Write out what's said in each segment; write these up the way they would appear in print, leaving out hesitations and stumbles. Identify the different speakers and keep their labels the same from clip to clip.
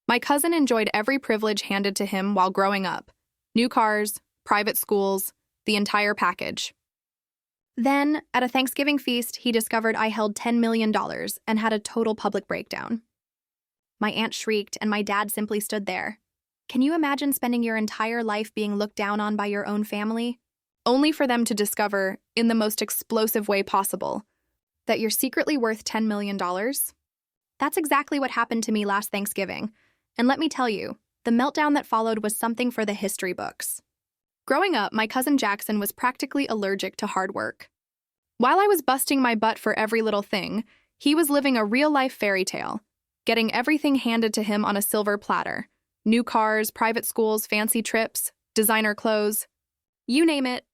Speaker 1: My cousin enjoyed every privilege handed to him while growing up: new cars, private schools, the entire package. Then, at a Thanksgiving feast, he discovered I held $10 million and had a total public breakdown. My aunt shrieked, and my dad simply stood there. Can you imagine spending your entire life being looked down on by your own family? Only for them to discover, in the most explosive way possible, that you're secretly worth $10 million? That's exactly what happened to me last Thanksgiving, and let me tell you, the meltdown that followed was something for the history books. Growing up, my cousin Jackson was practically allergic to hard work. While I was busting my butt for every little thing, he was living a real-life fairy tale, getting everything handed to him on a silver platter: new cars, private schools, fancy trips, designer clothes. You name it.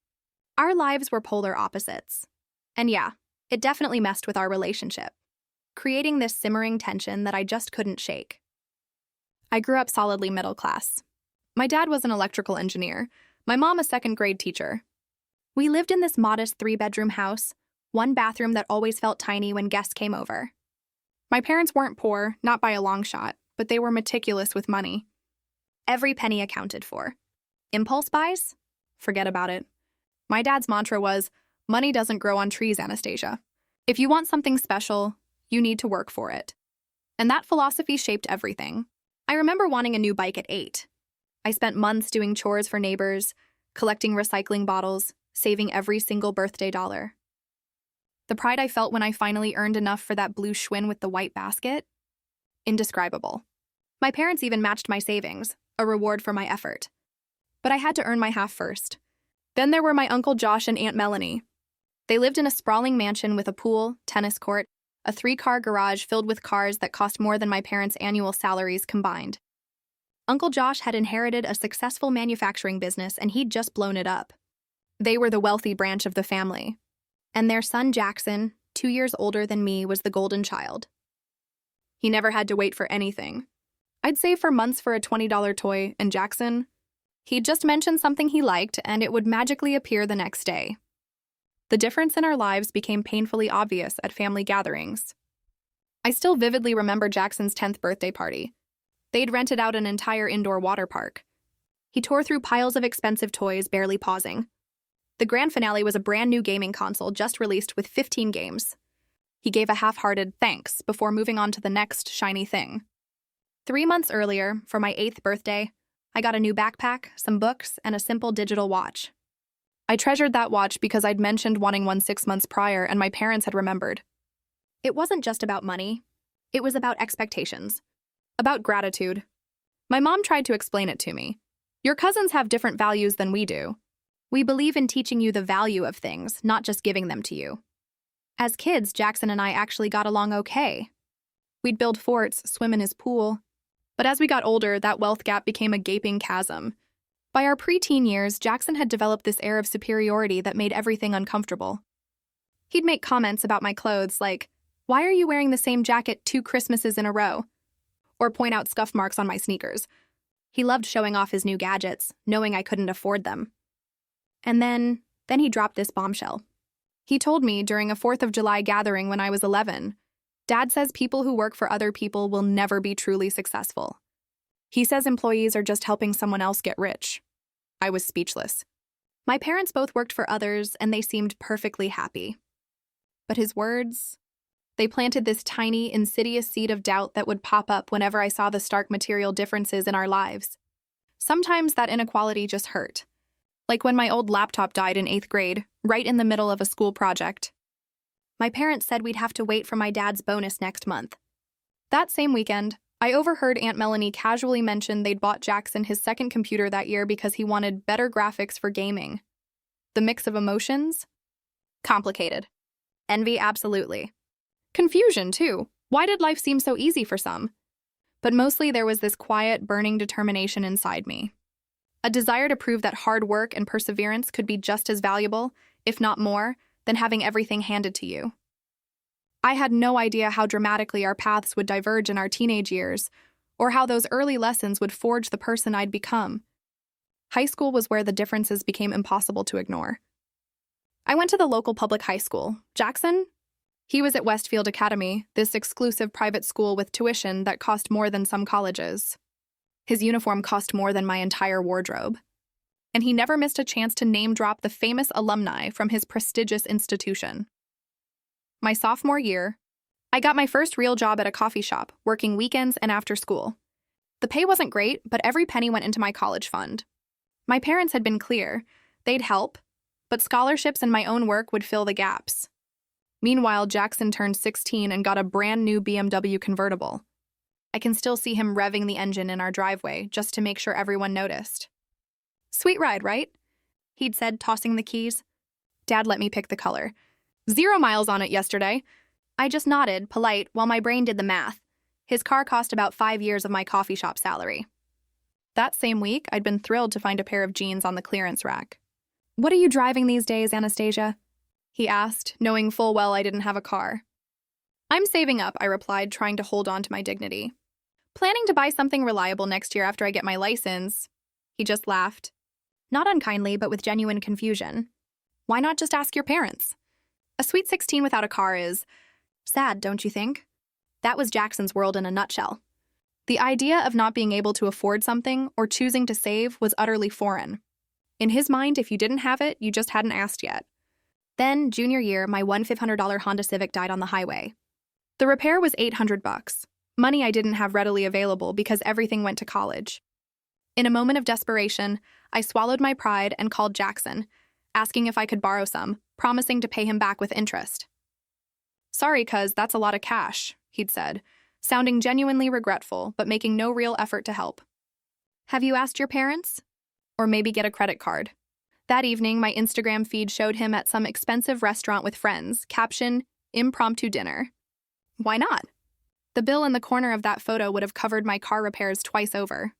Speaker 1: Our lives were polar opposites. And yeah, it definitely messed with our relationship, creating this simmering tension that I just couldn't shake. I grew up solidly middle class. My dad was an electrical engineer, my mom a second-grade teacher. We lived in this modest 3-bedroom house, one bathroom that always felt tiny when guests came over. My parents weren't poor, not by a long shot, but they were meticulous with money. Every penny accounted for. Impulse buys? Forget about it. My dad's mantra was, "Money doesn't grow on trees, Anastasia. If you want something special, you need to work for it." And that philosophy shaped everything. I remember wanting a new bike at 8. I spent months doing chores for neighbors, collecting recycling bottles, saving every single birthday dollar. The pride I felt when I finally earned enough for that blue Schwinn with the white basket? Indescribable. My parents even matched my savings, a reward for my effort. But I had to earn my half first. Then there were my Uncle Josh and Aunt Melanie. They lived in a sprawling mansion with a pool, tennis court, a 3-car garage filled with cars that cost more than my parents' annual salaries combined. Uncle Josh had inherited a successful manufacturing business and he'd just blown it up. They were the wealthy branch of the family. And their son Jackson, 2 years older than me, was the golden child. He never had to wait for anything. I'd save for months for a $20 toy, and Jackson, he'd just mention something he liked and it would magically appear the next day. The difference in our lives became painfully obvious at family gatherings. I still vividly remember Jackson's 10th birthday party. They'd rented out an entire indoor water park. He tore through piles of expensive toys, barely pausing. The grand finale was a brand new gaming console just released with 15 games. He gave a half-hearted thanks before moving on to the next shiny thing. 3 months earlier, for my 8th birthday, I got a new backpack, some books, and a simple digital watch. I treasured that watch because I'd mentioned wanting one 6 months prior and my parents had remembered. It wasn't just about money. It was about expectations. About gratitude. My mom tried to explain it to me. Your cousins have different values than we do. We believe in teaching you the value of things, not just giving them to you. As kids, Jackson and I actually got along okay. We'd build forts, swim in his pool. But as we got older, that wealth gap became a gaping chasm. By our preteen years, Jackson had developed this air of superiority that made everything uncomfortable. He'd make comments about my clothes like, "Why are you wearing the same jacket 2 Christmases in a row?" Or point out scuff marks on my sneakers. He loved showing off his new gadgets, knowing I couldn't afford them. And then he dropped this bombshell. He told me during a 4th of July gathering when I was 11, "Dad says people who work for other people will never be truly successful. He says employees are just helping someone else get rich." I was speechless. My parents both worked for others, and they seemed perfectly happy. But his words, they planted this tiny, insidious seed of doubt that would pop up whenever I saw the stark material differences in our lives. Sometimes that inequality just hurt. Like when my old laptop died in 8th grade, right in the middle of a school project. My parents said we'd have to wait for my dad's bonus next month. That same weekend, I overheard Aunt Melanie casually mention they'd bought Jackson his second computer that year because he wanted better graphics for gaming. The mix of emotions? Complicated. Envy, absolutely. Confusion, too. Why did life seem so easy for some? But mostly there was this quiet, burning determination inside me. A desire to prove that hard work and perseverance could be just as valuable, if not more, than having everything handed to you. I had no idea how dramatically our paths would diverge in our teenage years, or how those early lessons would forge the person I'd become. High school was where the differences became impossible to ignore. I went to the local public high school. Jackson? He was at Westfield Academy, this exclusive private school with tuition that cost more than some colleges. His uniform cost more than my entire wardrobe. And he never missed a chance to name-drop the famous alumni from his prestigious institution. My sophomore year, I got my first real job at a coffee shop, working weekends and after school. The pay wasn't great, but every penny went into my college fund. My parents had been clear. They'd help, but scholarships and my own work would fill the gaps. Meanwhile, Jackson turned 16 and got a brand new BMW convertible. I can still see him revving the engine in our driveway just to make sure everyone noticed. "Sweet ride, right?" he'd said, tossing the keys. Dad let me pick the color. 0 miles on it yesterday. I just nodded, polite, while my brain did the math. His car cost about 5 years of my coffee shop salary. That same week, I'd been thrilled to find a pair of jeans on the clearance rack. "What are you driving these days, Anastasia?" he asked, knowing full well I didn't have a car. "I'm saving up," I replied, trying to hold on to my dignity. "Planning to buy something reliable next year after I get my license." He just laughed. Not unkindly, but with genuine confusion. "Why not just ask your parents? A sweet 16 without a car is sad, don't you think?" That was Jackson's world in a nutshell. The idea of not being able to afford something or choosing to save was utterly foreign. In his mind, if you didn't have it, you just hadn't asked yet. Then, junior year, my $1,500 Honda Civic died on the highway. The repair was $800, money I didn't have readily available because everything went to college. In a moment of desperation, I swallowed my pride and called Jackson, asking if I could borrow some, promising to pay him back with interest. "Sorry, cuz that's a lot of cash," he'd said, sounding genuinely regretful, but making no real effort to help. "Have you asked your parents? Or maybe get a credit card." That evening, my Instagram feed showed him at some expensive restaurant with friends, caption, "Impromptu dinner." Why not? The bill in the corner of that photo would have covered my car repairs twice over.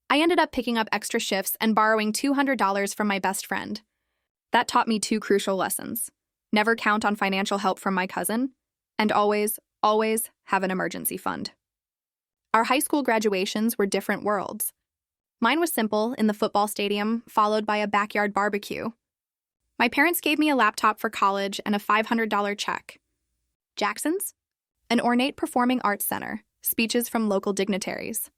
Speaker 1: I ended up picking up extra shifts and borrowing $200 from my best friend. That taught me 2 crucial lessons. Never count on financial help from my cousin, and always have an emergency fund. Our high school graduations were different worlds. Mine was simple, in the football stadium, followed by a backyard barbecue. My parents gave me a laptop for college and a $500 check. Jackson's? An ornate performing arts center, speeches from local dignitaries.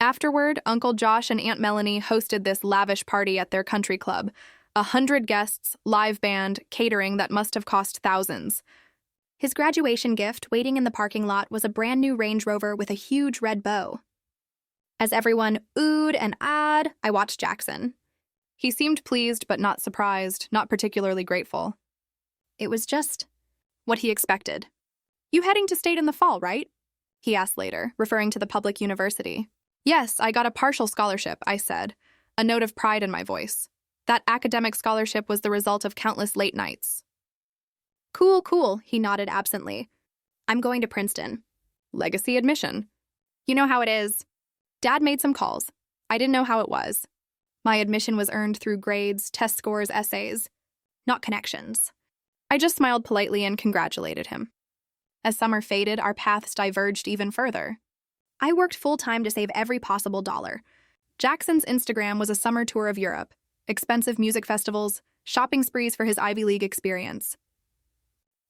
Speaker 1: Afterward, Uncle Josh and Aunt Melanie hosted this lavish party at their country club. 100 guests, live band, catering that must have cost thousands. His graduation gift, waiting in the parking lot, was a brand new Range Rover with a huge red bow. As everyone oohed and ahed, I watched Jackson. He seemed pleased but not surprised, not particularly grateful. It was just what he expected. "You heading to state in the fall, right?" he asked later, referring to the public university. "Yes, I got a partial scholarship," I said, a note of pride in my voice. That academic scholarship was the result of countless late nights. Cool, he nodded absently. "I'm going to Princeton." "Legacy admission." "You know how it is." Dad made some calls. I didn't know how it was. My admission was earned through grades, test scores, essays, not connections. I just smiled politely and congratulated him. As summer faded, our paths diverged even further. I worked full-time to save every possible dollar. Jackson's Instagram was a summer tour of Europe, expensive music festivals, shopping sprees for his Ivy League experience.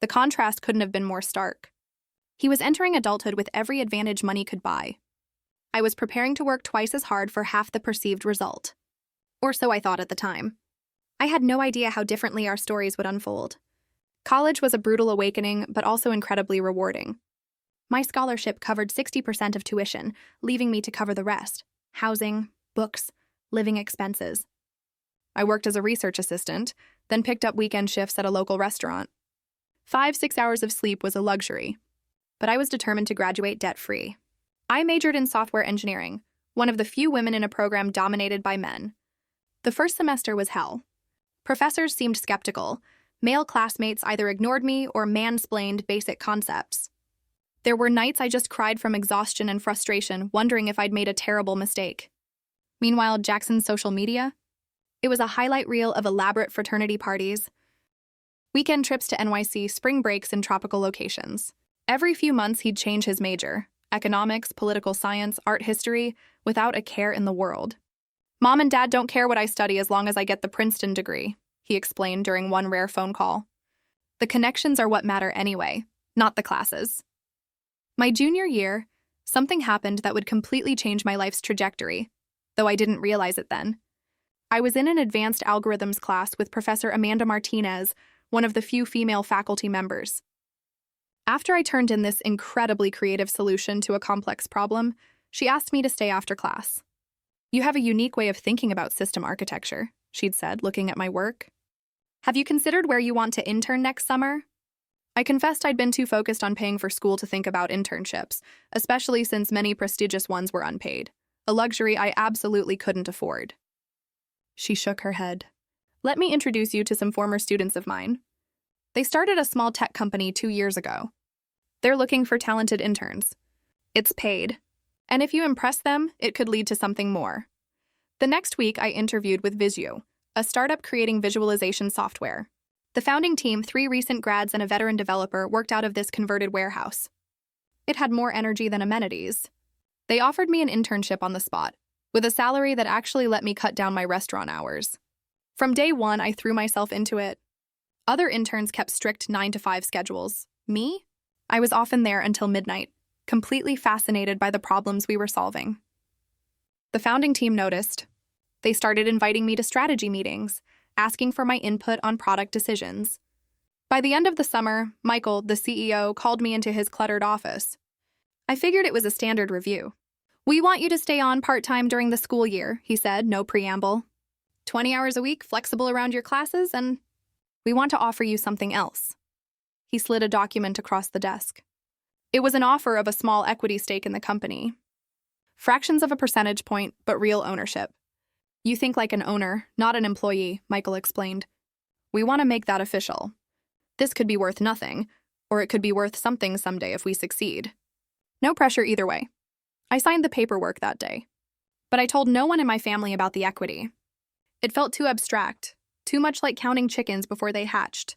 Speaker 1: The contrast couldn't have been more stark. He was entering adulthood with every advantage money could buy. I was preparing to work twice as hard for half the perceived result. Or so I thought at the time. I had no idea how differently our stories would unfold. College was a brutal awakening, but also incredibly rewarding. My scholarship covered 60% of tuition, leaving me to cover the rest: housing, books, living expenses. I worked as a research assistant, then picked up weekend shifts at a local restaurant. 5-6 hours of sleep was a luxury, but I was determined to graduate debt-free. I majored in software engineering, one of the few women in a program dominated by men. The first semester was hell. Professors seemed skeptical. Male classmates either ignored me or mansplained basic concepts. There were nights I just cried from exhaustion and frustration, wondering if I'd made a terrible mistake. Meanwhile, Jackson's social media? It was a highlight reel of elaborate fraternity parties, weekend trips to NYC, spring breaks in tropical locations. Every few months, he'd change his major: economics, political science, art history, without a care in the world. "Mom and Dad don't care what I study as long as I get the Princeton degree," he explained during one rare phone call. "The connections are what matter anyway, not the classes." My junior year, Something happened that would completely change my life's trajectory, though I didn't realize it then. I was in an advanced algorithms class with Professor Amanda Martinez, one of the few female faculty members. After I turned in this incredibly creative solution to a complex problem, she asked me to stay after class. "You have a unique way of thinking about system architecture," she'd said, looking at my work. "Have you considered where you want to intern next summer?" I confessed I'd been too focused on paying for school to think about internships, especially since many prestigious ones were unpaid, a luxury I absolutely couldn't afford. She shook her head. "Let me introduce you to some former students of mine. They started a small tech company 2 years ago. They're looking for talented interns. It's paid. And if you impress them, it could lead to something more." The next week, I interviewed with Visio, a startup creating visualization software. The founding team, 3 recent grads and a veteran developer, worked out of this converted warehouse. It had more energy than amenities. They offered me an internship on the spot, with a salary that actually let me cut down my restaurant hours. From day one, I threw myself into it. Other interns kept strict 9-to-5 schedules. Me? I was often there until midnight, completely fascinated by the problems we were solving. The founding team noticed. They started inviting me to strategy meetings, asking for my input on product decisions. By the end of the summer, Michael, the CEO, called me into his cluttered office. I figured it was a standard review. "We want you to stay on part-time during the school year," he said, no preamble. 20 hours a week, flexible around your classes, and we want to offer you something else. He slid a document across the desk. It was an offer of a small equity stake in the company. Fractions of a percentage point, but real ownership. "You think like an owner, not an employee," Michael explained. "We want to make that official. This could be worth nothing, or it could be worth something someday if we succeed. No pressure either way." I signed the paperwork that day, but I told no one in my family about the equity. It felt too abstract, too much like counting chickens before they hatched.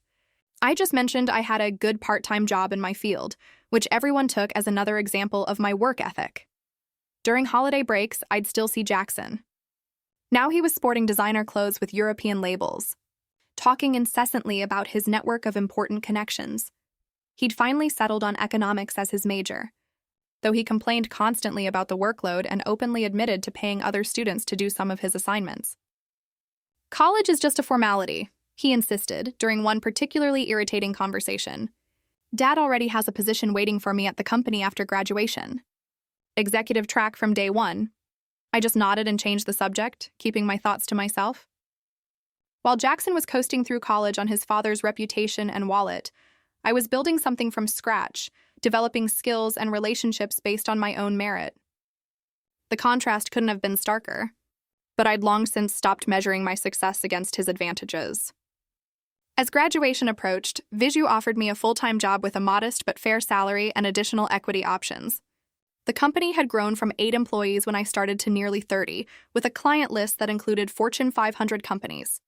Speaker 1: I just mentioned I had a good part-time job in my field, which everyone took as another example of my work ethic. During holiday breaks, I'd still see Jackson. Now he was sporting designer clothes with European labels, talking incessantly about his network of important connections. He'd finally settled on economics as his major, though he complained constantly about the workload and openly admitted to paying other students to do some of his assignments. "College is just a formality," he insisted during one particularly irritating conversation. "Dad already has a position waiting for me at the company after graduation. Executive track from day one." I just nodded and changed the subject, keeping my thoughts to myself. While Jackson was coasting through college on his father's reputation and wallet, I was building something from scratch, developing skills and relationships based on my own merit. The contrast couldn't have been starker, but I'd long since stopped measuring my success against his advantages. As graduation approached, Visio offered me a full-time job with a modest but fair salary and additional equity options. The company had grown from 8 employees when I started to nearly 30, with a client list that included Fortune 500 companies.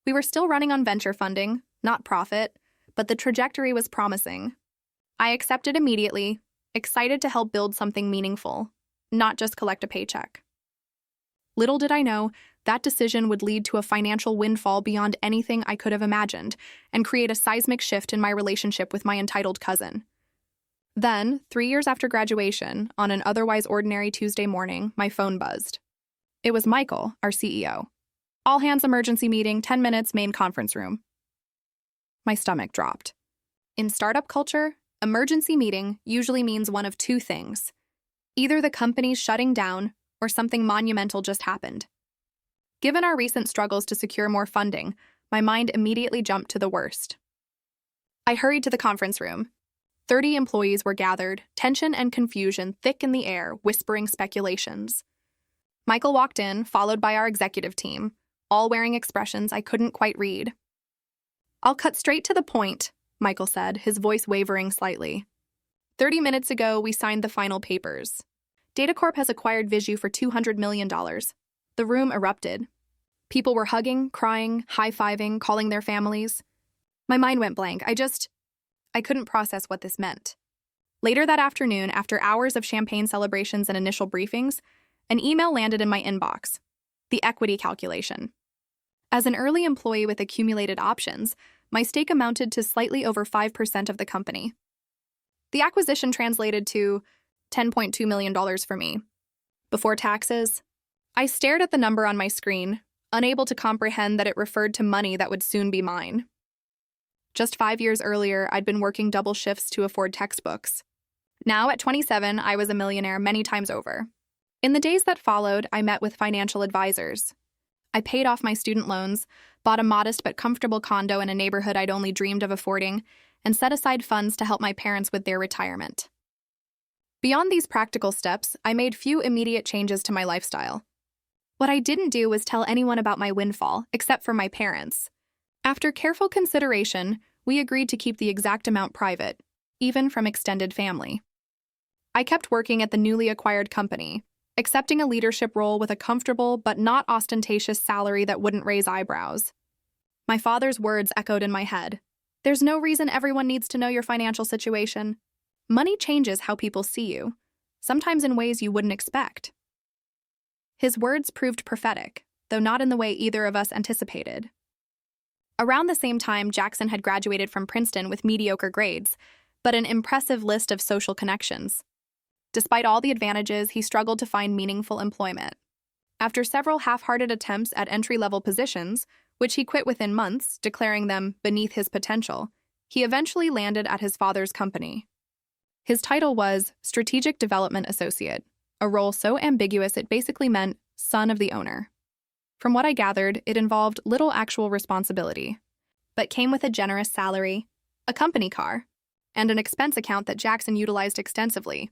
Speaker 1: We were still running on venture funding, not profit, but the trajectory was promising. I accepted immediately, excited to help build something meaningful, not just collect a paycheck. Little did I know, that decision would lead to a financial windfall beyond anything I could have imagined and create a seismic shift in my relationship with my entitled cousin. Then, 3 years after graduation, on an otherwise ordinary Tuesday morning, my phone buzzed. It was Michael, our CEO. "All hands emergency meeting, 10 minutes, main conference room." My stomach dropped. In startup culture, emergency meeting usually means one of 2 things. Either the company's shutting down or something monumental just happened. Given our recent struggles to secure more funding, my mind immediately jumped to the worst. I hurried to the conference room. 30 employees were gathered, tension and confusion thick in the air, whispering speculations. Michael walked in, followed by our executive team, all wearing expressions I couldn't quite read. "I'll cut straight to the point," Michael said, his voice wavering slightly. 30 minutes ago, we signed the final papers. Datacorp has acquired Visio for $200 million. The room erupted. People were hugging, crying, high-fiving, calling their families. My mind went blank. I couldn't process what this meant. Later that afternoon, after hours of champagne celebrations and initial briefings, an email landed in my inbox. The equity calculation. As an early employee with accumulated options, my stake amounted to slightly over 5% of the company. The acquisition translated to $10.2 million for me. Before taxes, I stared at the number on my screen, unable to comprehend that it referred to money that would soon be mine. Just 5 years earlier, I'd been working double shifts to afford textbooks. Now, at 27, I was a millionaire many times over. In the days that followed, I met with financial advisors. I paid off my student loans, bought a modest but comfortable condo in a neighborhood I'd only dreamed of affording, and set aside funds to help my parents with their retirement. Beyond these practical steps, I made few immediate changes to my lifestyle. What I didn't do was tell anyone about my windfall, except for my parents. After careful consideration, we agreed to keep the exact amount private, even from extended family. I kept working at the newly acquired company, accepting a leadership role with a comfortable but not ostentatious salary that wouldn't raise eyebrows. My father's words echoed in my head. There's no reason everyone needs to know your financial situation. Money changes how people see you, sometimes in ways you wouldn't expect. His words proved prophetic, though not in the way either of us anticipated. Around the same time, Jackson had graduated from Princeton with mediocre grades, but an impressive list of social connections. Despite all the advantages, he struggled to find meaningful employment. After several half-hearted attempts at entry-level positions, which he quit within months, declaring them beneath his potential, he eventually landed at his father's company. His title was Strategic Development Associate, a role so ambiguous it basically meant son of the owner. From what I gathered, it involved little actual responsibility, but came with a generous salary, a company car, and an expense account that Jackson utilized extensively.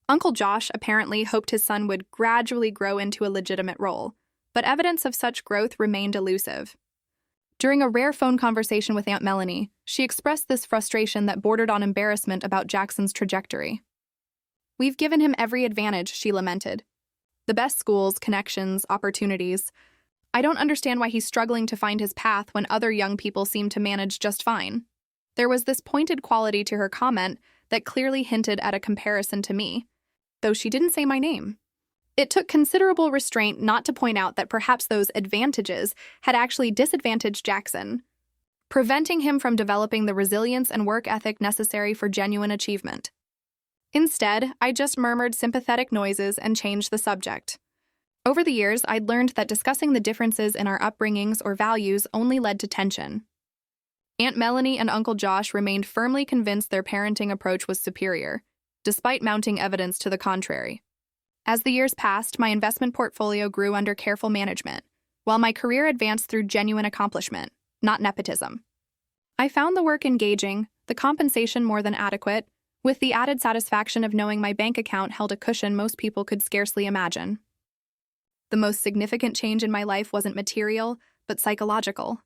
Speaker 1: Uncle Josh apparently hoped his son would gradually grow into a legitimate role, but evidence of such growth remained elusive. During a rare phone conversation with Aunt Melanie, she expressed this frustration that bordered on embarrassment about Jackson's trajectory. "We've given him every advantage," she lamented. "The best schools, connections, opportunities. I don't understand why he's struggling to find his path when other young people seem to manage just fine." There was this pointed quality to her comment that clearly hinted at a comparison to me, though she didn't say my name. It took considerable restraint not to point out that perhaps those advantages had actually disadvantaged Jackson, preventing him from developing the resilience and work ethic necessary for genuine achievement. Instead, I just murmured sympathetic noises and changed the subject. Over the years, I'd learned that discussing the differences in our upbringings or values only led to tension. Aunt Melanie and Uncle Josh remained firmly convinced their parenting approach was superior, despite mounting evidence to the contrary. As the years passed, my investment portfolio grew under careful management, while my career advanced through genuine accomplishment, not nepotism. I found the work engaging, the compensation more than adequate, with the added satisfaction of knowing my bank account held a cushion most people could scarcely imagine. The most significant change in my life wasn't material, but psychological.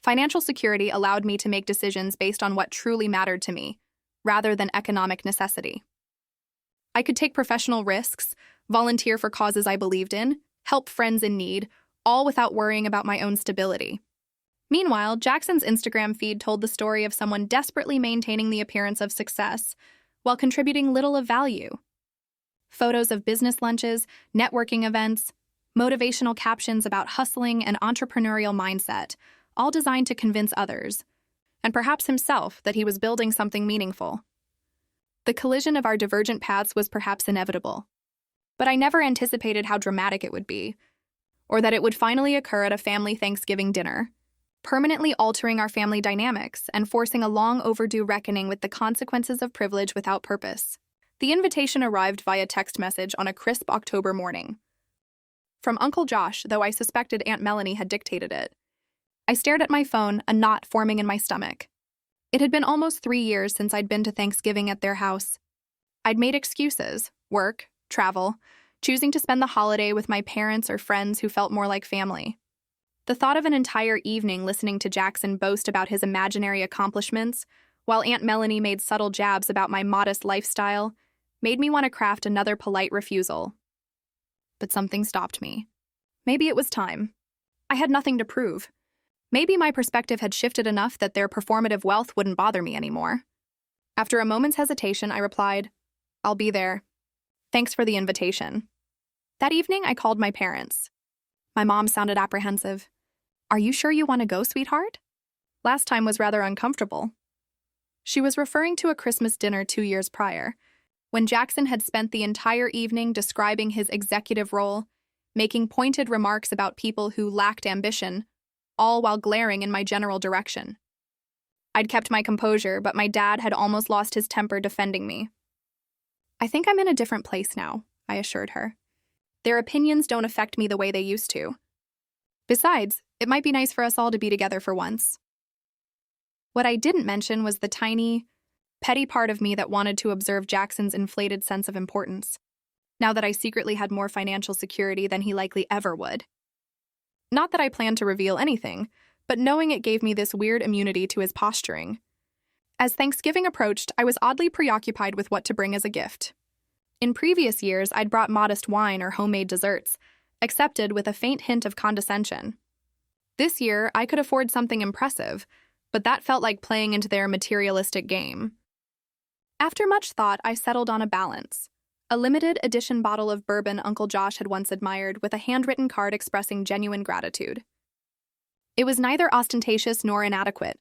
Speaker 1: Financial security allowed me to make decisions based on what truly mattered to me, rather than economic necessity. I could take professional risks, volunteer for causes I believed in, help friends in need, all without worrying about my own stability. Meanwhile, Jackson's Instagram feed told the story of someone desperately maintaining the appearance of success while contributing little of value. Photos of business lunches, networking events, motivational captions about hustling and entrepreneurial mindset, all designed to convince others, and perhaps himself, that he was building something meaningful. The collision of our divergent paths was perhaps inevitable, but I never anticipated how dramatic it would be, or that it would finally occur at a family Thanksgiving dinner, permanently altering our family dynamics and forcing a long overdue reckoning with the consequences of privilege without purpose. The invitation arrived via text message on a crisp October morning. From Uncle Josh, though I suspected Aunt Melanie had dictated it. I stared at my phone, a knot forming in my stomach. It had been almost 3 years since I'd been to Thanksgiving at their house. I'd made excuses, work, travel, choosing to spend the holiday with my parents or friends who felt more like family. The thought of an entire evening listening to Jackson boast about his imaginary accomplishments, while Aunt Melanie made subtle jabs about my modest lifestyle, made me want to craft another polite refusal. But something stopped me. Maybe it was time. I had nothing to prove. Maybe my perspective had shifted enough that their performative wealth wouldn't bother me anymore. After a moment's hesitation, I replied, "I'll be there. Thanks for the invitation." That evening, I called my parents. My mom sounded apprehensive. "Are you sure you want to go, sweetheart?" Last time was rather uncomfortable. She was referring to a Christmas dinner 2 years prior, When Jackson had spent the entire evening describing his executive role, making pointed remarks about people who lacked ambition, all while glaring in my general direction. I'd kept my composure, but my dad had almost lost his temper defending me. "I think I'm in a different place now," I assured her. "Their opinions don't affect me the way they used to. Besides, it might be nice for us all to be together for once." What I didn't mention was the tiny, petty part of me that wanted to observe Jackson's inflated sense of importance, now that I secretly had more financial security than he likely ever would. Not that I planned to reveal anything, but knowing it gave me this weird immunity to his posturing. As Thanksgiving approached, I was oddly preoccupied with what to bring as a gift. In previous years, I'd brought modest wine or homemade desserts, accepted with a faint hint of condescension. This year, I could afford something impressive, but that felt like playing into their materialistic game. After much thought, I settled on a balance. A limited edition bottle of bourbon Uncle Josh had once admired with a handwritten card expressing genuine gratitude. It was neither ostentatious nor inadequate,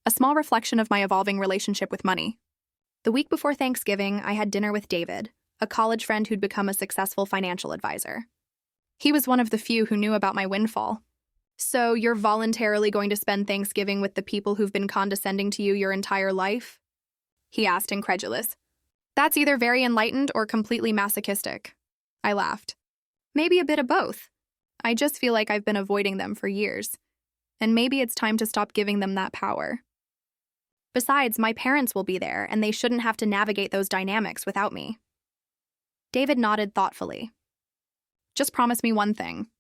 Speaker 1: a small reflection of my evolving relationship with money. The week before Thanksgiving, I had dinner with David, a college friend who'd become a successful financial advisor. He was one of the few who knew about my windfall. "So you're voluntarily going to spend Thanksgiving with the people who've been condescending to you your entire life?" he asked, incredulous. "That's either very enlightened or completely masochistic." I laughed. "Maybe a bit of both. I just feel like I've been avoiding them for years, and maybe it's time to stop giving them that power. Besides, my parents will be there, and they shouldn't have to navigate those dynamics without me." David nodded thoughtfully. "Just promise me one thing.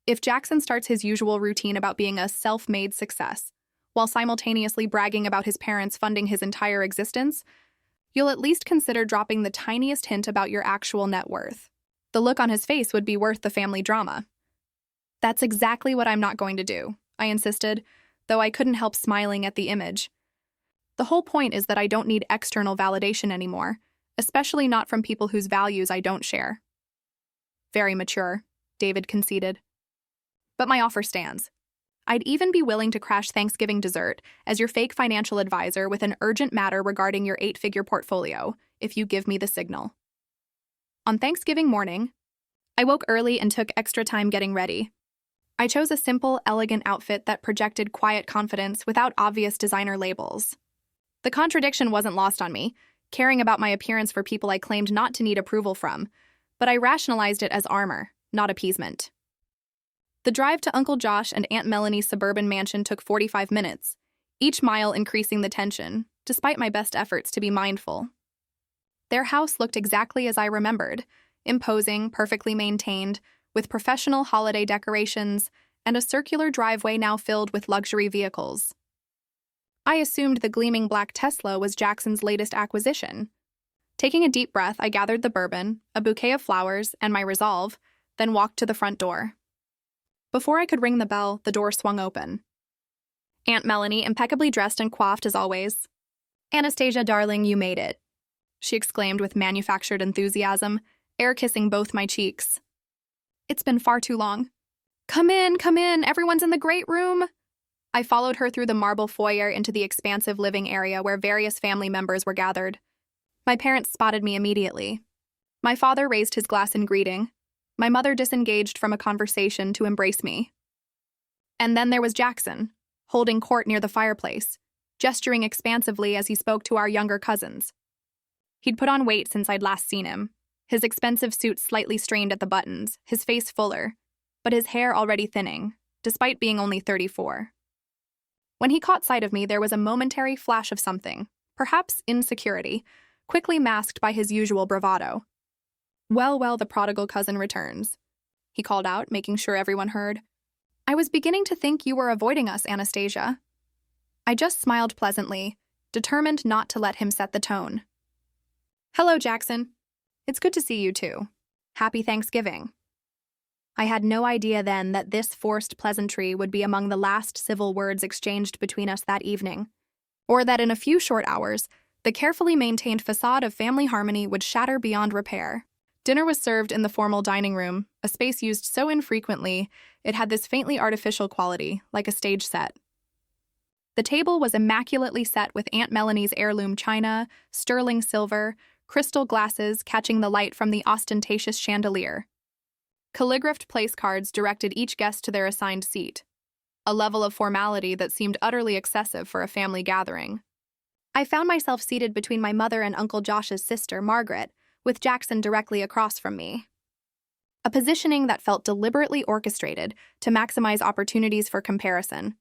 Speaker 1: If Jackson starts his usual routine about being a self-made success, while simultaneously bragging about his parents funding his entire existence, you'll at least consider dropping the tiniest hint about your actual net worth. The look on his face would be worth the family drama." "That's exactly what I'm not going to do," I insisted, though I couldn't help smiling at the image. The whole point is that I don't need external validation anymore, especially not from people whose values I don't share. "Very mature," David conceded. "But my offer stands. I'd even be willing to crash Thanksgiving dessert as your fake financial advisor with an urgent matter regarding your 8-figure portfolio, if you give me the signal." On Thanksgiving morning, I woke early and took extra time getting ready. I chose a simple, elegant outfit that projected quiet confidence without obvious designer labels. The contradiction wasn't lost on me, caring about my appearance for people I claimed not to need approval from, but I rationalized it as armor, not appeasement. The drive to Uncle Josh and Aunt Melanie's suburban mansion took 45 minutes, each mile increasing the tension, despite my best efforts to be mindful. Their house looked exactly as I remembered, imposing, perfectly maintained, with professional holiday decorations and a circular driveway now filled with luxury vehicles. I assumed the gleaming black Tesla was Jackson's latest acquisition. Taking a deep breath, I gathered the bourbon, a bouquet of flowers, and my resolve, then walked to the front door. Before I could ring the bell, the door swung open. Aunt Melanie, impeccably dressed and coiffed as always. "Anastasia, darling, you made it," she exclaimed with manufactured enthusiasm, air-kissing both my cheeks. "It's been far too long." Come in, everyone's in the great room." I followed her through the marble foyer into the expansive living area where various family members were gathered. My parents spotted me immediately. My father raised his glass in greeting. My mother disengaged from a conversation to embrace me. And then there was Jackson, holding court near the fireplace, gesturing expansively as he spoke to our younger cousins. He'd put on weight since I'd last seen him, his expensive suit slightly strained at the buttons, his face fuller, but his hair already thinning, despite being only 34. When he caught sight of me, there was a momentary flash of something, perhaps insecurity, quickly masked by his usual bravado. Well, the prodigal cousin returns," he called out, making sure everyone heard. "I was beginning to think you were avoiding us, Anastasia." I just smiled pleasantly, determined not to let him set the tone. "Hello, Jackson. It's good to see you too. Happy Thanksgiving." I had no idea then that this forced pleasantry would be among the last civil words exchanged between us that evening, or that in a few short hours, the carefully maintained facade of family harmony would shatter beyond repair. Dinner was served in the formal dining room, a space used so infrequently it had this faintly artificial quality, like a stage set. The table was immaculately set with Aunt Melanie's heirloom china, sterling silver, crystal glasses catching the light from the ostentatious chandelier. Calligraphed place cards directed each guest to their assigned seat, a level of formality that seemed utterly excessive for a family gathering. I found myself seated between my mother and Uncle Josh's sister, Margaret, with Jackson directly across from me. A positioning that felt deliberately orchestrated to maximize opportunities for comparison.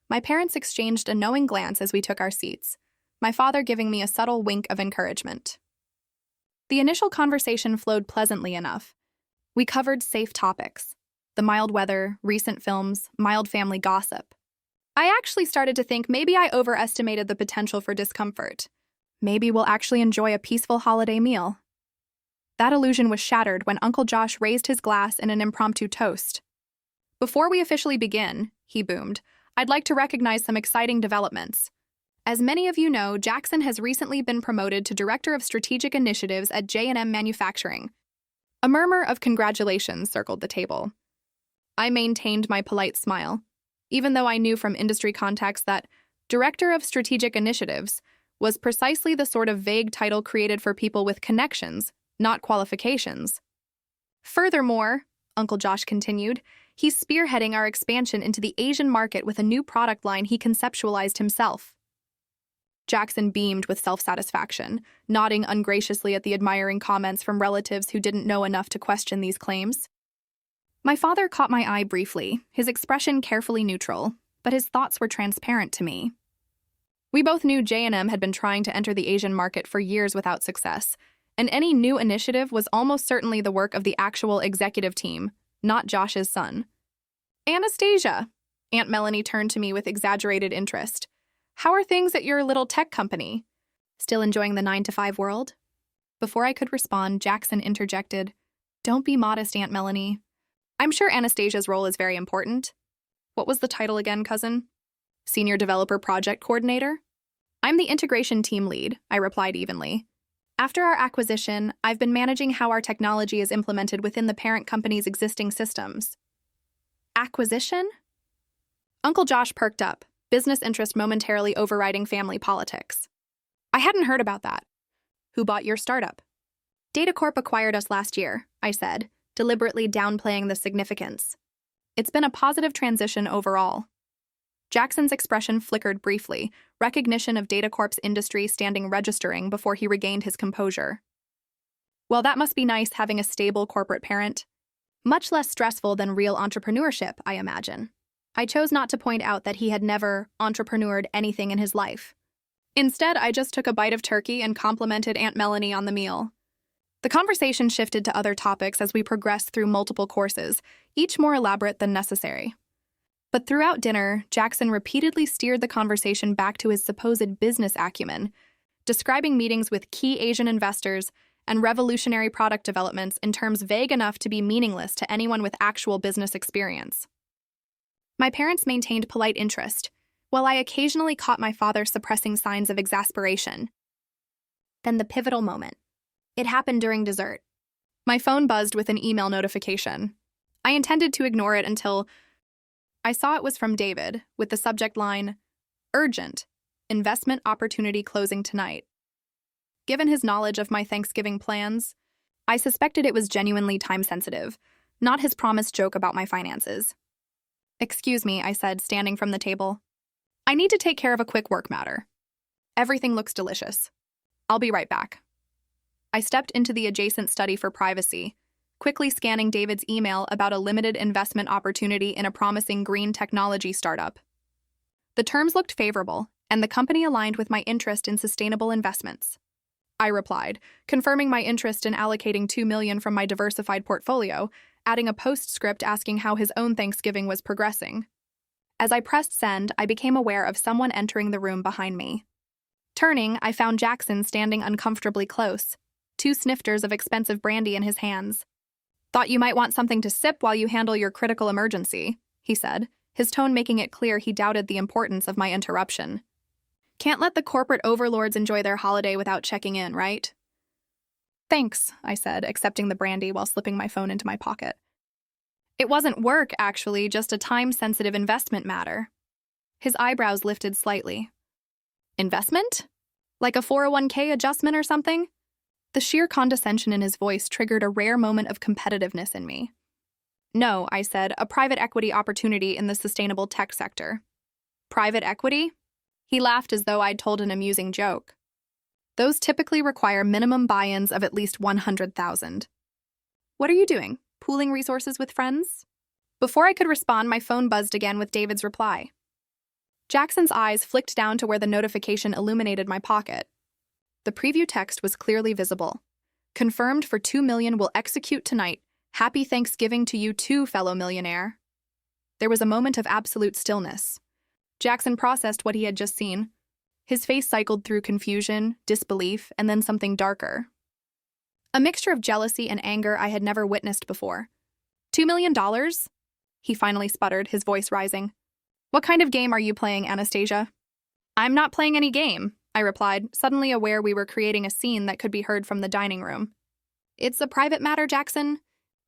Speaker 1: My parents exchanged a knowing glance as we took our seats, my father giving me a subtle wink of encouragement. The initial conversation flowed pleasantly enough. We covered safe topics: the mild weather, recent films, mild family gossip. I actually started to think maybe I overestimated the potential for discomfort. Maybe we'll actually enjoy a peaceful holiday meal. That illusion was shattered when Uncle Josh raised his glass in an impromptu toast. "Before we officially begin," he boomed, "I'd like to recognize some exciting developments. As many of you know, Jackson has recently been promoted to Director of Strategic Initiatives at J&M Manufacturing." A murmur of congratulations circled the table. I maintained my polite smile, even though I knew from industry contacts that Director of Strategic Initiatives was precisely the sort of vague title created for people with connections, not qualifications. "Furthermore," Uncle Josh continued, "he's spearheading our expansion into the Asian market with a new product line he conceptualized himself." Jackson beamed with self-satisfaction, nodding ungraciously at the admiring comments from relatives who didn't know enough to question these claims. My father caught my eye briefly, his expression carefully neutral, but his thoughts were transparent to me. We both knew J&M had been trying to enter the Asian market for years without success, and any new initiative was almost certainly the work of the actual executive team, not Josh's son. "Anastasia," Aunt Melanie turned to me with exaggerated interest. "How are things at your little tech company? Still enjoying the 9-to-5 world?" Before I could respond, Jackson interjected, "Don't be modest, Aunt Melanie. I'm sure Anastasia's role is very important." "What was the title again, cousin?" "Senior Developer Project Coordinator?" "I'm the integration team lead," I replied evenly. "After our acquisition, I've been managing how our technology is implemented within the parent company's existing systems." "Acquisition?" Uncle Josh perked up, business interest momentarily overriding family politics. "I hadn't heard about that. Who bought your startup?" "Datacorp acquired us last year," I said, deliberately downplaying the significance. "It's been a positive transition overall." Jackson's expression flickered briefly, recognition of Datacorp's industry standing registering before he regained his composure. "Well, that must be nice having a stable corporate parent. Much less stressful than real entrepreneurship, I imagine." I chose not to point out that he had never entrepreneured anything in his life. Instead, I just took a bite of turkey and complimented Aunt Melanie on the meal. The conversation shifted to other topics as we progressed through multiple courses, each more elaborate than necessary. But throughout dinner, Jackson repeatedly steered the conversation back to his supposed business acumen, describing meetings with key Asian investors and revolutionary product developments in terms vague enough to be meaningless to anyone with actual business experience. My parents maintained polite interest, while I occasionally caught my father suppressing signs of exasperation. Then the pivotal moment. It happened during dessert. My phone buzzed with an email notification. I intended to ignore it until I saw it was from David, with the subject line, "Urgent, investment opportunity closing tonight." Given his knowledge of my Thanksgiving plans, I suspected it was genuinely time-sensitive, not his promised joke about my finances. "Excuse me," I said, standing from the table. "I need to take care of a quick work matter. Everything looks delicious. I'll be right back." I stepped into the adjacent study for privacy, quickly scanning David's email about a limited investment opportunity in a promising green technology startup. The terms looked favorable, and the company aligned with my interest in sustainable investments. I replied, confirming my interest in allocating $2 million from my diversified portfolio, adding a postscript asking how his own Thanksgiving was progressing. As I pressed send, I became aware of someone entering the room behind me. Turning, I found Jackson standing uncomfortably close, 2 snifters of expensive brandy in his hands. "Thought you might want something to sip while you handle your critical emergency," he said, his tone making it clear he doubted the importance of my interruption. "Can't let the corporate overlords enjoy their holiday without checking in, right?" "Thanks," I said, accepting the brandy while slipping my phone into my pocket. "It wasn't work, actually, just a time-sensitive investment matter." His eyebrows lifted slightly. "Investment? Like a 401k adjustment or something?" The sheer condescension in his voice triggered a rare moment of competitiveness in me. No, I said, a private equity opportunity in the sustainable tech sector. Private equity? He laughed as though I'd told an amusing joke. Those typically require minimum buy-ins of at least 100,000. What are you doing? Pooling resources with friends? Before I could respond, my phone buzzed again with David's reply. Jackson's eyes flicked down to where the notification illuminated my pocket. The preview text was clearly visible. Confirmed for $2 million will execute tonight. Happy Thanksgiving to you too, fellow millionaire. There was a moment of absolute stillness. Jackson processed what he had just seen. His face cycled through confusion, disbelief, and then something darker. A mixture of jealousy and anger I had never witnessed before. $2 million? He finally sputtered, his voice rising. What kind of game are you playing, Anastasia? I'm not playing any game, I replied, suddenly aware we were creating a scene that could be heard from the dining room. It's a private matter, Jackson.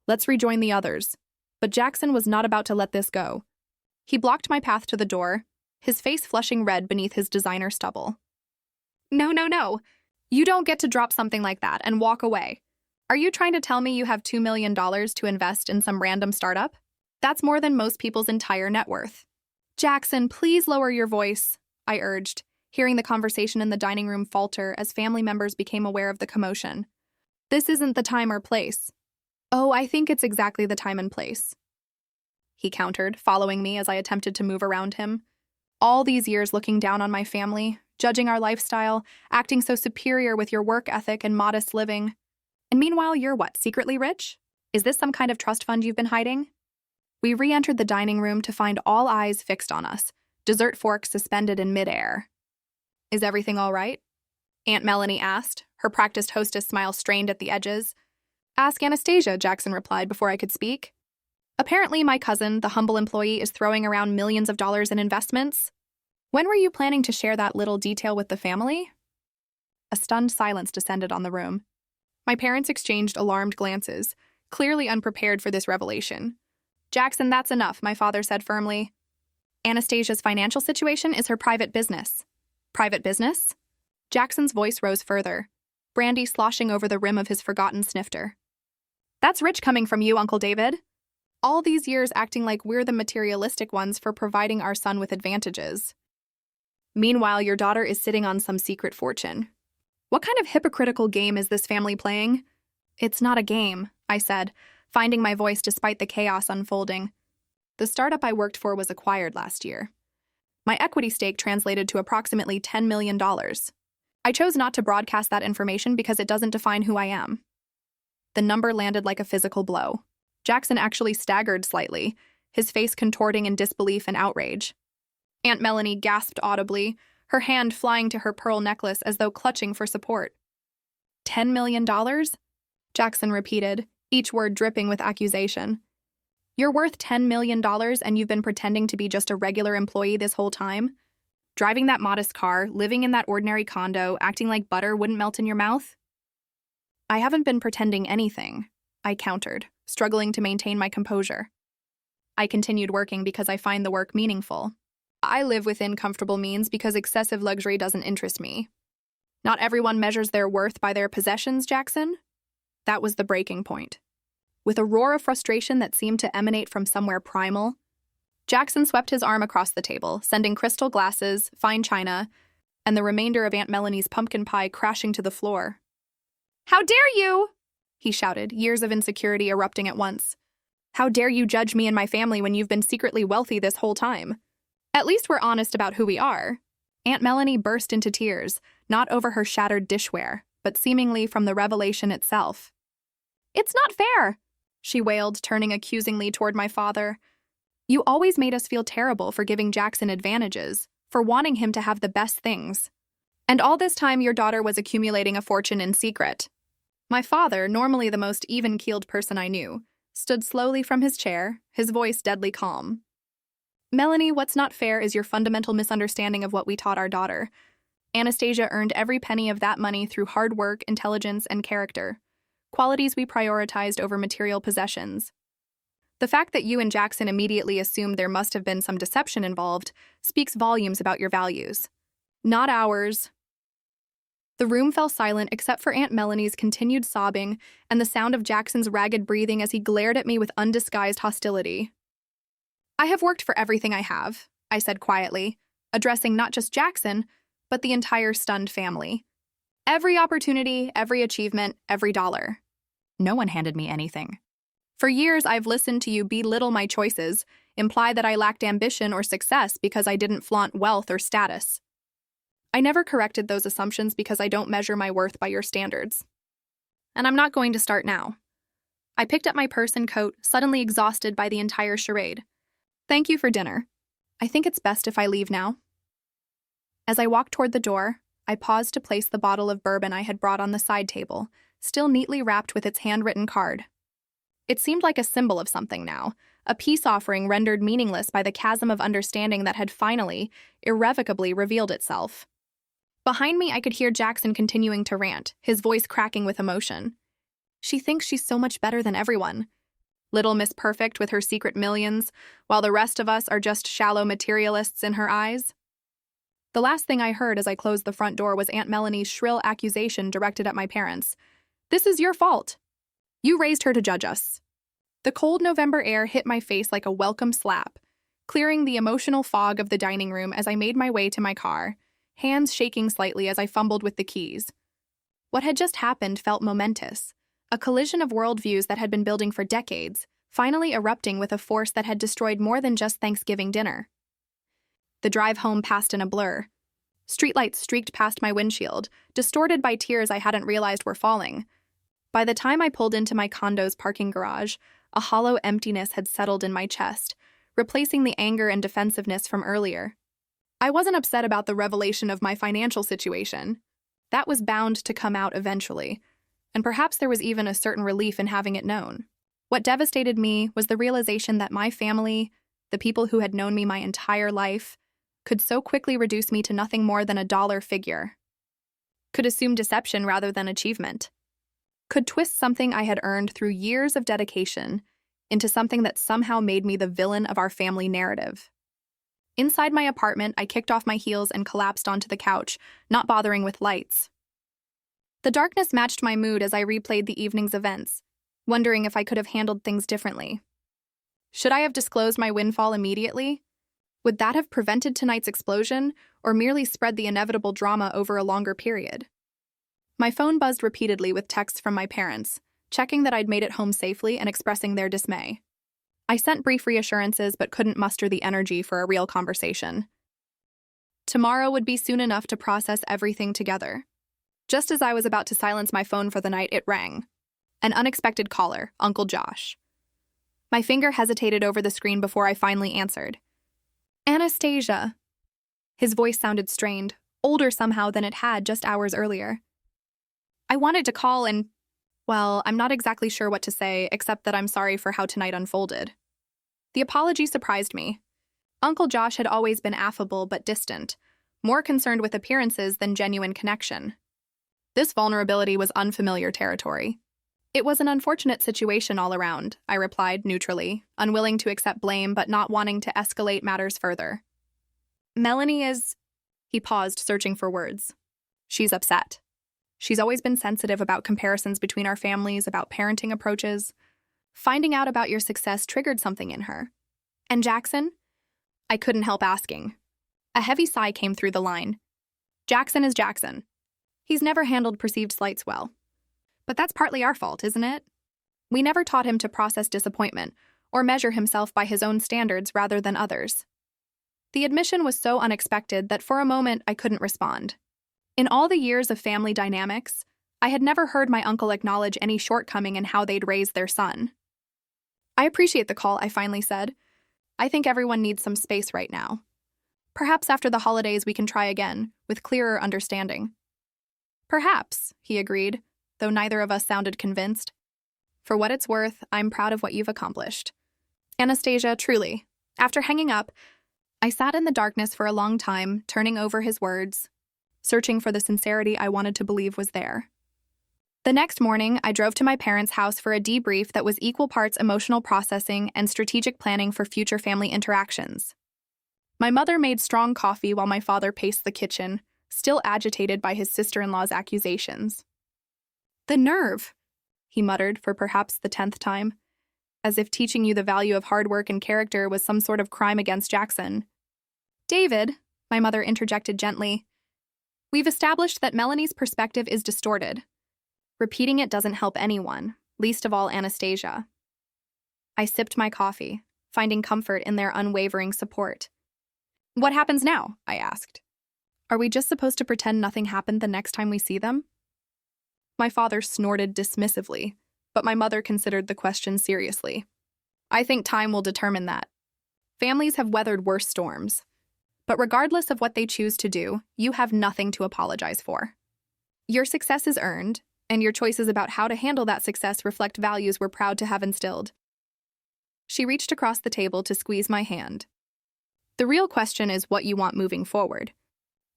Speaker 1: Let's rejoin the others. But Jackson was not about to let this go. He blocked my path to the door, his face flushing red beneath his designer stubble. No. You don't get to drop something like that and walk away. Are you trying to tell me you have $2 million to invest in some random startup? That's more than most people's entire net worth. Jackson, please lower your voice, I urged, hearing the conversation in the dining room falter as family members became aware of the commotion. This isn't the time or place. Oh, I think it's exactly the time and place, he countered, following me as I attempted to move around him. All these years looking down on my family, judging our lifestyle, acting so superior with your work ethic and modest living. And meanwhile, you're what, secretly rich? Is this some kind of trust fund you've been hiding? We re-entered the dining room to find all eyes fixed on us, dessert forks suspended in midair. Is everything all right? Aunt Melanie asked, her practiced hostess smile strained at the edges. Ask Anastasia, Jackson replied before I could speak. Apparently, my cousin, the humble employee, is throwing around millions of dollars in investments. When were you planning to share that little detail with the family? A stunned silence descended on the room. My parents exchanged alarmed glances, clearly unprepared for this revelation. Jackson, that's enough, my father said firmly. Anastasia's financial situation is her private business. Private business? Jackson's voice rose further, brandy sloshing over the rim of his forgotten snifter. That's rich coming from you, Uncle David. All these years acting like we're the materialistic ones for providing our son with advantages. Meanwhile, your daughter is sitting on some secret fortune. What kind of hypocritical game is this family playing? It's not a game, I said, finding my voice despite the chaos unfolding. The startup I worked for was acquired last year. My equity stake translated to approximately $10 million. I chose not to broadcast that information because it doesn't define who I am. The number landed like a physical blow. Jackson actually staggered slightly, his face contorting in disbelief and outrage. Aunt Melanie gasped audibly, her hand flying to her pearl necklace as though clutching for support. $10 million? Jackson repeated, each word dripping with accusation. You're worth $10 million and you've been pretending to be just a regular employee this whole time? Driving that modest car, living in that ordinary condo, acting like butter wouldn't melt in your mouth? I haven't been pretending anything, I countered, struggling to maintain my composure. I continued working because I find the work meaningful. I live within comfortable means because excessive luxury doesn't interest me. Not everyone measures their worth by their possessions, Jackson. That was the breaking point. With a roar of frustration that seemed to emanate from somewhere primal, Jackson swept his arm across the table, sending crystal glasses, fine china, and the remainder of Aunt Melanie's pumpkin pie crashing to the floor. How dare you! He shouted, years of insecurity erupting at once. How dare you judge me and my family when you've been secretly wealthy this whole time? At least we're honest about who we are. Aunt Melanie burst into tears, not over her shattered dishware, but seemingly from the revelation itself. It's not fair, she wailed, turning accusingly toward my father. You always made us feel terrible for giving Jackson advantages, for wanting him to have the best things. And all this time your daughter was accumulating a fortune in secret. My father, normally the most even-keeled person I knew, stood slowly from his chair, his voice deadly calm. Melanie, what's not fair is your fundamental misunderstanding of what we taught our daughter. Anastasia earned every penny of that money through hard work, intelligence, and character, qualities we prioritized over material possessions. The fact that you and Jackson immediately assumed there must have been some deception involved speaks volumes about your values. Not ours. The room fell silent except for Aunt Melanie's continued sobbing and the sound of Jackson's ragged breathing as he glared at me with undisguised hostility. "I have worked for everything I have," I said quietly, addressing not just Jackson, but the entire stunned family. "Every opportunity, every achievement, every dollar. No one handed me anything. For years, I've listened to you belittle my choices, imply that I lacked ambition or success because I didn't flaunt wealth or status. I never corrected those assumptions because I don't measure my worth by your standards. And I'm not going to start now." I picked up my purse and coat, suddenly exhausted by the entire charade. "Thank you for dinner. I think it's best if I leave now." As I walked toward the door, I paused to place the bottle of bourbon I had brought on the side table, still neatly wrapped with its handwritten card. It seemed like a symbol of something now, a peace offering rendered meaningless by the chasm of understanding that had finally, irrevocably revealed itself. Behind me, I could hear Jackson continuing to rant, his voice cracking with emotion. "She thinks she's so much better than everyone. Little Miss Perfect with her secret millions, while the rest of us are just shallow materialists in her eyes." The last thing I heard as I closed the front door was Aunt Melanie's shrill accusation directed at my parents. "This is your fault. You raised her to judge us." The cold November air hit my face like a welcome slap, clearing the emotional fog of the dining room as I made my way to my car, hands shaking slightly as I fumbled with the keys. What had just happened felt momentous, a collision of worldviews that had been building for decades, finally erupting with a force that had destroyed more than just Thanksgiving dinner. The drive home passed in a blur. Streetlights streaked past my windshield, distorted by tears I hadn't realized were falling. By the time I pulled into my condo's parking garage, a hollow emptiness had settled in my chest, replacing the anger and defensiveness from earlier. I wasn't upset about the revelation of my financial situation. That was bound to come out eventually, and perhaps there was even a certain relief in having it known. What devastated me was the realization that my family, the people who had known me my entire life, could so quickly reduce me to nothing more than a dollar figure. Could assume deception rather than achievement. Could twist something I had earned through years of dedication into something that somehow made me the villain of our family narrative. Inside my apartment, I kicked off my heels and collapsed onto the couch, not bothering with lights. The darkness matched my mood as I replayed the evening's events, wondering if I could have handled things differently. Should I have disclosed my windfall immediately? Would that have prevented tonight's explosion, or merely spread the inevitable drama over a longer period? My phone buzzed repeatedly with texts from my parents, checking that I'd made it home safely and expressing their dismay. I sent brief reassurances but couldn't muster the energy for a real conversation. Tomorrow would be soon enough to process everything together. Just as I was about to silence my phone for the night, it rang. An unexpected caller, Uncle Josh. My finger hesitated over the screen before I finally answered. "Anastasia." His voice sounded strained, older somehow than it had just hours earlier. "I wanted to call and, well, I'm not exactly sure what to say, except that I'm sorry for how tonight unfolded." The apology surprised me. Uncle Josh had always been affable but distant, more concerned with appearances than genuine connection. This vulnerability was unfamiliar territory. "It was an unfortunate situation all around," I replied neutrally, unwilling to accept blame but not wanting to escalate matters further. "Melanie is..." He paused, searching for words. "She's upset. She's always been sensitive about comparisons between our families, about parenting approaches. Finding out about your success triggered something in her. And Jackson?" I couldn't help asking. A heavy sigh came through the line. "Jackson is Jackson. He's never handled perceived slights well. But that's partly our fault, isn't it? We never taught him to process disappointment or measure himself by his own standards rather than others." The admission was so unexpected that for a moment I couldn't respond. In all the years of family dynamics, I had never heard my uncle acknowledge any shortcoming in how they'd raised their son. "I appreciate the call," I finally said. "I think everyone needs some space right now. Perhaps after the holidays we can try again, with clearer understanding." "Perhaps," he agreed, though neither of us sounded convinced. "For what it's worth, I'm proud of what you've accomplished. Anastasia, truly." After hanging up, I sat in the darkness for a long time, turning over his words, searching for the sincerity I wanted to believe was there. The next morning, I drove to my parents' house for a debrief that was equal parts emotional processing and strategic planning for future family interactions. My mother made strong coffee while my father paced the kitchen, still agitated by his sister-in-law's accusations. "The nerve," he muttered for perhaps the 10th time, as if teaching you the value of hard work and character was some sort of crime against Jackson. "David," my mother interjected gently, "we've established that Melanie's perspective is distorted. Repeating it doesn't help anyone, least of all Anastasia." I sipped my coffee, finding comfort in their unwavering support. "What happens now?" I asked. "Are we just supposed to pretend nothing happened the next time we see them?" My father snorted dismissively, but my mother considered the question seriously. "I think time will determine that. Families have weathered worse storms. But regardless of what they choose to do, you have nothing to apologize for. Your success is earned, and your choices about how to handle that success reflect values we're proud to have instilled." She reached across the table to squeeze my hand. "The real question is what you want moving forward.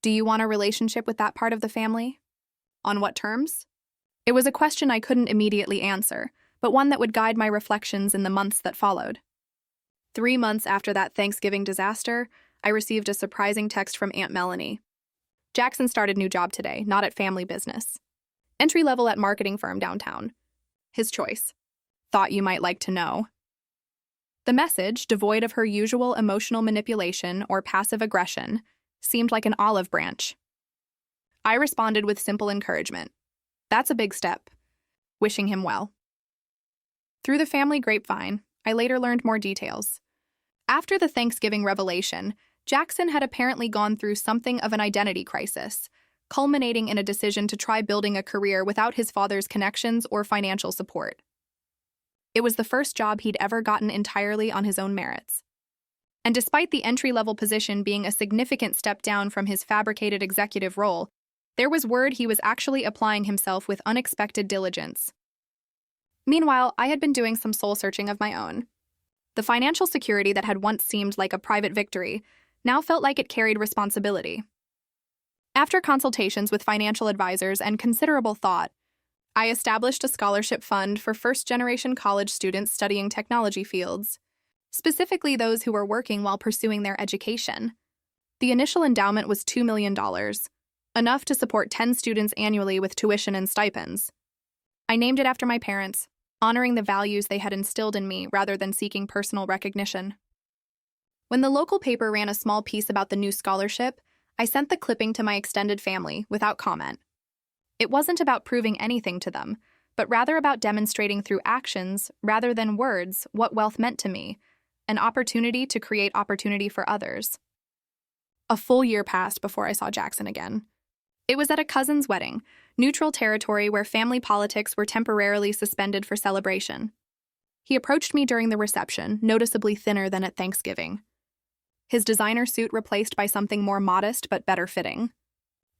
Speaker 1: Do you want a relationship with that part of the family? On what terms?" It was a question I couldn't immediately answer, but one that would guide my reflections in the months that followed. 3 months after that Thanksgiving disaster, I received a surprising text from Aunt Melanie. "Jackson started new job today, not at family business. Entry level at marketing firm downtown. His choice. Thought you might like to know." The message, devoid of her usual emotional manipulation or passive aggression, seemed like an olive branch. I responded with simple encouragement. "That's a big step," wishing him well. Through the family grapevine, I later learned more details. After the Thanksgiving revelation, Jackson had apparently gone through something of an identity crisis, culminating in a decision to try building a career without his father's connections or financial support. It was the first job he'd ever gotten entirely on his own merits. And despite the entry-level position being a significant step down from his fabricated executive role, there was word he was actually applying himself with unexpected diligence. Meanwhile, I had been doing some soul-searching of my own. The financial security that had once seemed like a private victory now felt like it carried responsibility. After consultations with financial advisors and considerable thought, I established a scholarship fund for first-generation college students studying technology fields, specifically those who were working while pursuing their education. The initial endowment was $2 million, enough to support 10 students annually with tuition and stipends. I named it after my parents, honoring the values they had instilled in me rather than seeking personal recognition. When the local paper ran a small piece about the new scholarship, I sent the clipping to my extended family without comment. It wasn't about proving anything to them, but rather about demonstrating through actions, rather than words, what wealth meant to me, an opportunity to create opportunity for others. A full year passed before I saw Jackson again. It was at a cousin's wedding, neutral territory where family politics were temporarily suspended for celebration. He approached me during the reception, noticeably thinner than at Thanksgiving. His designer suit replaced by something more modest but better fitting.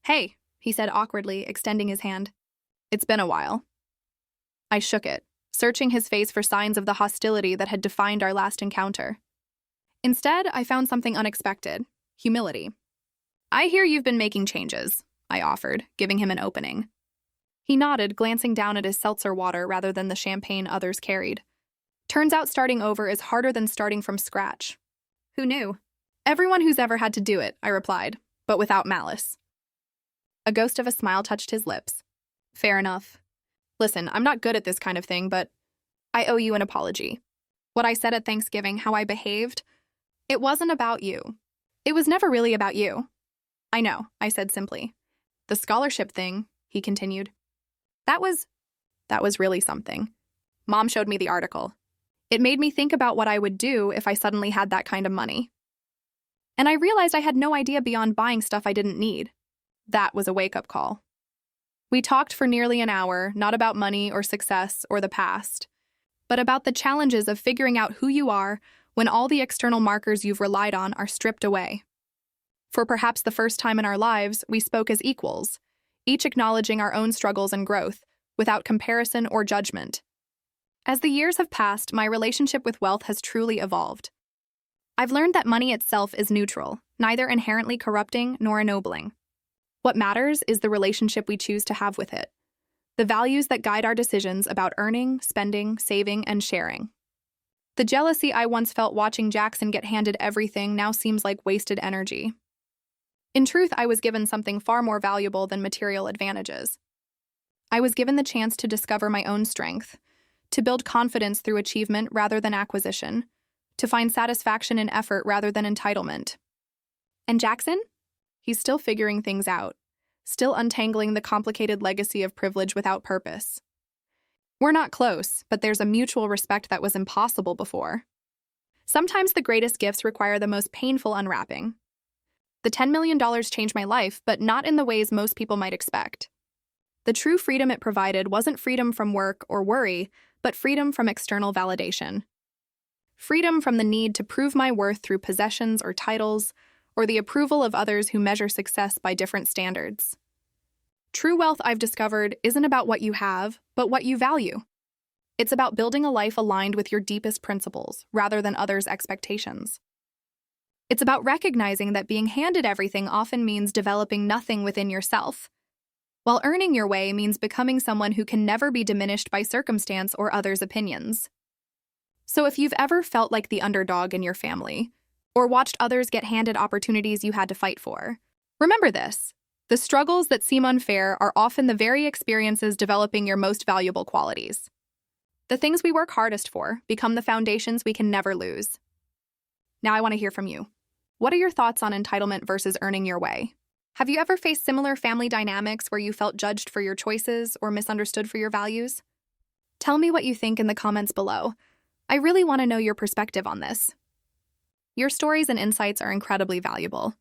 Speaker 1: "Hey," he said awkwardly, extending his hand. "It's been a while." I shook it, searching his face for signs of the hostility that had defined our last encounter. Instead, I found something unexpected: humility. "I hear you've been making changes," I offered, giving him an opening. He nodded, glancing down at his seltzer water rather than the champagne others carried. "Turns out starting over is harder than starting from scratch." "Who knew?" "Everyone who's ever had to do it," I replied, but without malice. A ghost of a smile touched his lips. "Fair enough. Listen, I'm not good at this kind of thing, but I owe you an apology. What I said at Thanksgiving, how I behaved, it wasn't about you. It was never really about you." "I know," I said simply. "The scholarship thing," he continued. That was really something. Mom showed me the article. It made me think about what I would do if I suddenly had that kind of money. And I realized I had no idea beyond buying stuff I didn't need. That was a wake-up call. We talked for nearly an hour, not about money or success or the past, but about the challenges of figuring out who you are when all the external markers you've relied on are stripped away. For perhaps the first time in our lives, we spoke as equals, each acknowledging our own struggles and growth, without comparison or judgment. As the years have passed, my relationship with wealth has truly evolved. I've learned that money itself is neutral, neither inherently corrupting nor ennobling. What matters is the relationship we choose to have with it, the values that guide our decisions about earning, spending, saving, and sharing. The jealousy I once felt watching Jackson get handed everything now seems like wasted energy. In truth, I was given something far more valuable than material advantages. I was given the chance to discover my own strength, to build confidence through achievement rather than acquisition, to find satisfaction in effort rather than entitlement. And Jackson? He's still figuring things out, still untangling the complicated legacy of privilege without purpose. We're not close, but there's a mutual respect that was impossible before. Sometimes the greatest gifts require the most painful unwrapping. The $10 million changed my life, but not in the ways most people might expect. The true freedom it provided wasn't freedom from work or worry, but freedom from external validation. Freedom from the need to prove my worth through possessions or titles, or the approval of others who measure success by different standards. True wealth, I've discovered, isn't about what you have, but what you value. It's about building a life aligned with your deepest principles, rather than others' expectations. It's about recognizing that being handed everything often means developing nothing within yourself, while earning your way means becoming someone who can never be diminished by circumstance or others' opinions. So if you've ever felt like the underdog in your family, or watched others get handed opportunities you had to fight for, remember this: the struggles that seem unfair are often the very experiences developing your most valuable qualities. The things we work hardest for become the foundations we can never lose. Now I want to hear from you. What are your thoughts on entitlement versus earning your way? Have you ever faced similar family dynamics where you felt judged for your choices or misunderstood for your values? Tell me what you think in the comments below. I really want to know your perspective on this. Your stories and insights are incredibly valuable.